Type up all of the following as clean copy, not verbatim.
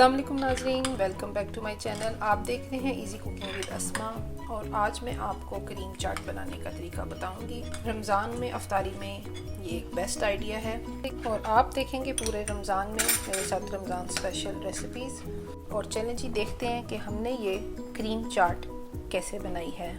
अस्सलाम वालेकुम नाज़रीन, welcome back to my channel. आप देख रहे हैं इजी कुकिंग विद अस्मा और आज मैं आपको करीम चाट बनाने का तरीका बताऊंगी। रमज़ान में अफ्तारी में ये एक बेस्ट आइडिया है और आप देखेंगे पूरे रमज़ान में मेरे साथ रमज़ान स्पेशल रेसिपीज़। और चलें जी देखते हैं कि हमने ये करीम चाट कैसे बनाई है।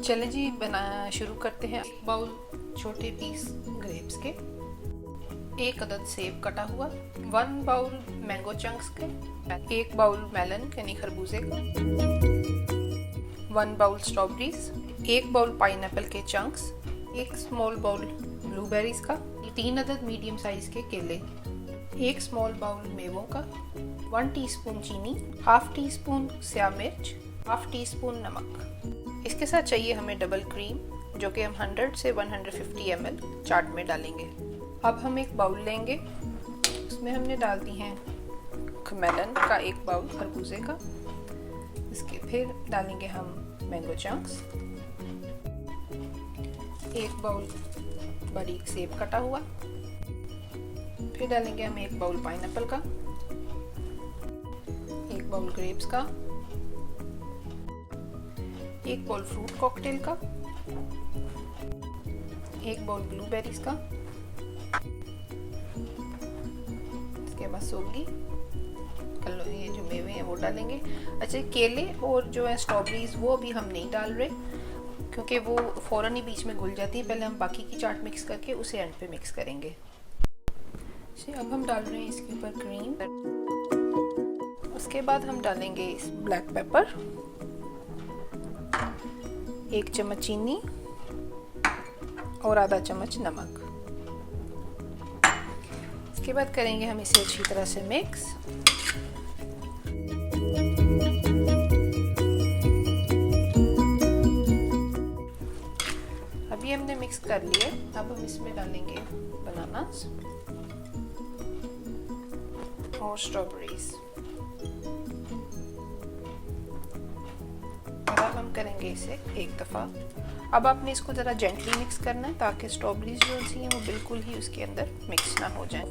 चलें जी शुरू करते हैं। एक बाउल छोटे पीस ग्रेप्स के, एक अदद सेब कटा हुआ, 1 बाउल मैंगो चंक्स के, 1 बाउल मेलन यानी खरबूजे का, 1 बाउल स्ट्रॉबेरीज, 1 बाउल पाइनएप्पल के चंक्स, 1 स्मॉल बाउल ब्लूबेरीज का, 3 अदद मीडियम साइज के केले, 1 स्मॉल बाउल मेवों का, 1 टीस्पून चीनी, हाफ टी स्पून स्याह मिर्च, हाफ टी स्पून नमक। इसके साथ चाहिए हमें डबल क्रीम जो कि हम 100 से 150 ml चाट में डालेंगे। अब हम एक बाउल लेंगे, उसमें हमने डाल दी हैं मेलन का 1 बाउल खरबूजे का, इसके फिर डालेंगे हम मैंगो चंक्स, 1 बाउल बारीक सेब कटा हुआ, फिर डालेंगे हम 1 बाउल पाइनएप्पल का, 1 बाउल ग्रेप्स का, 1 बाउल फ्रूट कॉकटेल का, 1 बाउल ब्लूबेरीज का, इसके बाद सोगी ये जो मेवे हैं वो डालेंगे। अच्छा, केले और जो है स्ट्रॉबेरीज वो अभी हम नहीं डाल रहे क्योंकि वो फ़ौरन ही बीच में घुल जाती है। पहले हम बाकी की चाट मिक्स करके उसे एंड पे मिक्स करेंगे। अब हम डाल रहे हैं इसके ऊपर क्रीम। उसके बाद हम डालेंगे ब्लैक पेपर, 1 चम्मच चीनी और आधा चम्मच नमक। इसके बाद करेंगे हम इसे अच्छी तरह से मिक्स। अभी हमने मिक्स कर लिए। अब हम इसमें डालेंगे बनानास और स्ट्रॉबेरीज। अब हम करेंगे इसे एक दफ़ा। अब आपने इसको ज़रा जेंटली मिक्स करना है ताकि स्ट्रॉबेरीज जो सी हैं वो बिल्कुल ही उसके अंदर मिक्स ना हो जाए।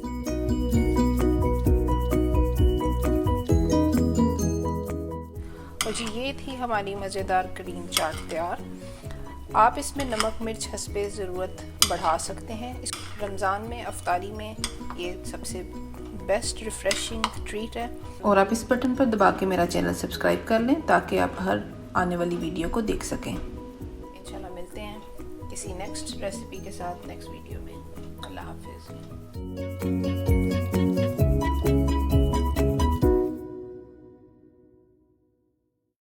और जी ये थी हमारी मज़ेदार करीम चाट तैयार। आप इसमें नमक मिर्च हस्बे ज़रूरत बढ़ा सकते हैं। इस रमज़ान में अफ्तारी में ये सबसे बेस्ट रिफ्रेशिंग ट्रीट है। और आप इस बटन पर दबा के मेरा चैनल सब्सक्राइब कर लें ताकि आप हर आने वाली वीडियो को देख सकें। इंशाल्लाह मिलते हैं किसी नेक्स्ट रेसिपी के साथ नेक्स्ट वीडियो में। अल्लाह हाफिज़।